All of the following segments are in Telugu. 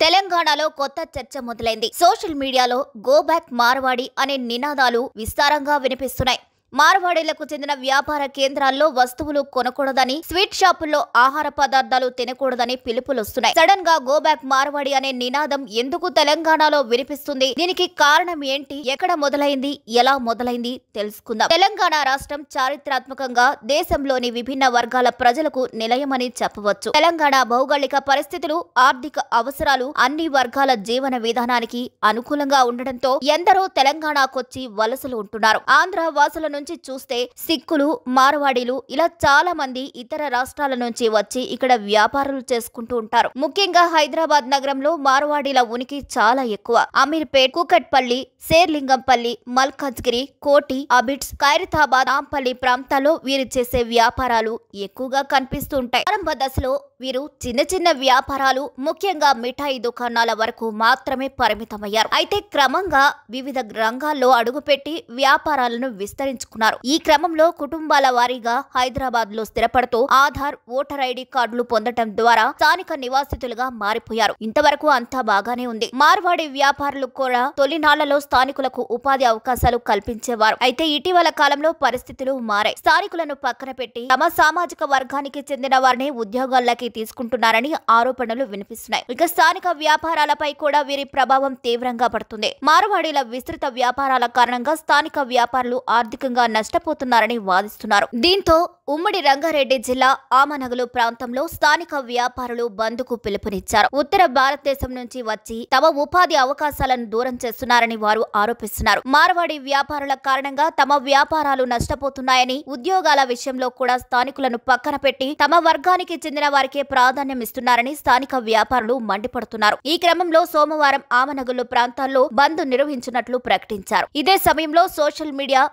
తెలంగాణలో కొత్త చర్చ మొదలైంది. సోషల్ మీడియాలో గో బ్యాక్ మార్వాడి అనే నినాదాలు విస్తారంగా వినిపిస్తున్నాయి. మార్వాడీలకు చెందిన వ్యాపార కేంద్రాల్లో వస్తువులు కొనకూడదని, స్వీట్ షాపుల్లో ఆహార పదార్థాలు తినకూడదని పిలుపులొస్తున్నాయి. సడన్ గా గో బ్యాక్ మార్వాడి అనే నినాదం ఎందుకు తెలంగాణలో వినిపిస్తుంది? దీనికి కారణం ఏంటి? ఎక్కడ మొదలైంది? ఎలా మొదలైంది? తెలుసుకుందాం. తెలంగాణ రాష్ట్రం చారిత్రాత్మకంగా దేశంలోని విభిన్న వర్గాల ప్రజలకు నిలయమని చెప్పవచ్చు. తెలంగాణ భౌగోళిక పరిస్థితులు, ఆర్థిక అవసరాలు అన్ని వర్గాల జీవన విధానానికి అనుకూలంగా ఉండడంతో ఎందరో తెలంగాణకొచ్చి వలసలు ఉంటున్నారు. ఆంధ్ర వాసుల నుంచి చూస్తే సిక్కులు, మార్వాడీలు ఇలా చాలా మంది ఇతర రాష్ట్రాల నుంచి వచ్చి ఇక్కడ వ్యాపారాలు చేసుకుంటూ ఉంటారు. ముఖ్యంగా హైదరాబాద్ నగరంలో మార్వాడీల ఉనికి చాలా ఎక్కువ. అమీర్పేట్, కూకట్పల్లి, శేర్లింగంపల్లి, మల్కాజ్గిరి, కోటి, అబిడ్స్, ఖైరతాబాద్, నాంపల్లి ప్రాంతాల్లో వీరు చేసే వ్యాపారాలు ఎక్కువగా కనిపిస్తూ ఉంటాయి. ప్రారంభ దశలో వీరు చిన్న చిన్న వ్యాపారాలు, ముఖ్యంగా మిఠాయి దుకాణాల వరకు మాత్రమే పరిమితమయ్యారు. అయితే క్రమంగా వివిధ రంగాల్లో అడుగుపెట్టి వ్యాపారాలను విస్తరించుకున్నారు. ఈ క్రమంలో కుటుంబాల వారీగా హైదరాబాద్ లో స్థిరపడుతూ ఆధార్, ఓటర్ ఐడి కార్డులు పొందడం ద్వారా స్థానిక నివాసితులుగా మారిపోయారు. ఇంతవరకు అంతా బాగానే ఉంది. మార్వాడి వ్యాపారులు కూడా తొలినాళ్లలో స్థానికులకు ఉపాధి అవకాశాలు కల్పించేవారు. అయితే ఇటీవల కాలంలో పరిస్థితులు మారాయి. స్థానికులను పక్కన పెట్టి తమ సామాజిక వర్గానికి చెందిన వారిని ఉద్యోగాల్లోకి తీసుకుంటున్నారని ఆరోపణలు వినిపిస్తున్నాయి. ఇక స్థానిక వ్యాపారాలపై కూడా వీరి ప్రభావం తీవ్రంగా పడుతుంది. మార్వాడీల విస్తృత వ్యాపారాల కారణంగా స్థానిక వ్యాపారులు ఆర్థికంగా నష్టపోతున్నారని వాదిస్తున్నారు. దీంతో ఉమ్మడి రంగారెడ్డి జిల్లా ఆమనగలు ప్రాంతంలో స్థానిక వ్యాపారులు బంద్కు పిలుపునిచ్చారు. ఉత్తర భారతదేశం నుంచి వచ్చి తమ ఉపాధి అవకాశాలను దూరం చేస్తున్నారని వారు ఆరోపిస్తున్నారు. మార్వాడి వ్యాపారుల కారణంగా తమ వ్యాపారాలు నష్టపోతున్నాయని, ఉద్యోగాల విషయంలో కూడా స్థానికులను పక్కన పెట్టి తమ వర్గానికి చెందిన వారికే ప్రాధాన్యం ఇస్తున్నారని స్థానిక వ్యాపారులు మండిపడుతున్నారు. ఈ క్రమంలో సోమవారం ఆమనగలు ప్రాంతాల్లో బంద్ నిర్వహించినట్లు ప్రకటించారు. ఇదే సమయంలో social media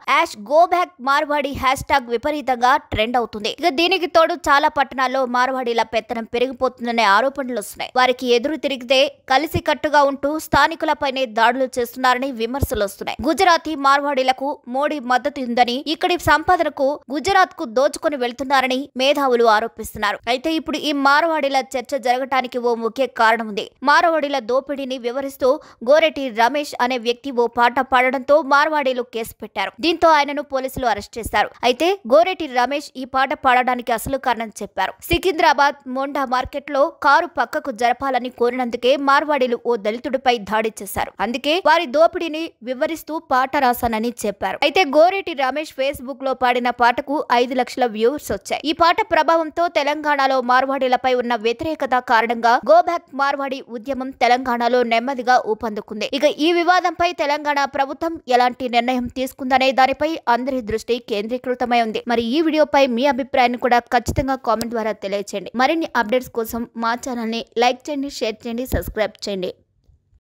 go back Marwadi hashtag విపరీతంగా ట్రెండ్ అవుతుంది. ఇక దీనికి తోడు చాలా పట్టణాల్లో మార్వాడీల పెత్తనం పెరిగిపోతుందనే ఆరోపణలు వస్తున్నాయి. వారికి ఎదురు తిరిగితే కలిసి కట్టుగా ఉంటూ స్థానికులపైనే దాడులు చేస్తున్నారని విమర్శలు వస్తున్నాయి. గుజరాతీ మార్వాడీలకు మోడీ మద్దతు ఉందని, ఇక్కడి సంపదనకు గుజరాత్ కు దోచుకుని వెళ్తున్నారని మేధావులు ఆరోపిస్తున్నారు. అయితే ఇప్పుడు ఈ మార్వాడీల చర్చ జరగటానికి ఓ ముఖ్య కారణం ఉంది. మార్వాడీల దోపిడీని వివరిస్తూ గోరెటి రమేష్ అనే వ్యక్తి ఓ పాట పాడడంతో మార్వాడీలు కేసు పెట్టారు. దీంతో ఆయనను పోలీసులు అరెస్ట్ చేశారు. అయితే గోరెటి రమేష్ ఈ పాట పాడడానికి అసలు కారణం చెప్పారు. సికింద్రాబాద్ మోండా మార్కెట్ లో కారు పక్కకు జరపాలని కోరినందుకే మార్వాడీలు ఓ దళితుడిపై దాడి చేశారు. అందుకే వారి దోపిడీని వివరిస్తూ పాట రాశానని చెప్పారు. అయితే గోరెటి రమేష్ ఫేస్బుక్ లో పాడిన పాటకు 5 లక్షల వ్యూవర్స్ వచ్చాయి. ఈ పాట ప్రభావంతో తెలంగాణలో మార్వాడీలపై ఉన్న వ్యతిరేకత కారణంగా గో బ్యాక్ మార్వాడి ఉద్యమం తెలంగాణలో నెమ్మదిగా ఊపందుకుంది. ఇక ఈ వివాదంపై తెలంగాణ ప్రభుత్వం ఎలాంటి నిర్ణయం తీసుకుందనే దానిపై అందరి దృష్టి కేంద్రీకృతమై ఉంది. మరి ఈ వీడియోపై మీ అభిప్రాయాన్ని కూడా ఖచ్చితంగా కామెంట్ ద్వారా తెలియచేయండి. మరిన్ని అప్డేట్స్ కోసం మా ఛానల్ ని లైక్ చేయండి, షేర్ చేయండి, సబ్స్క్రైబ్ చేయండి.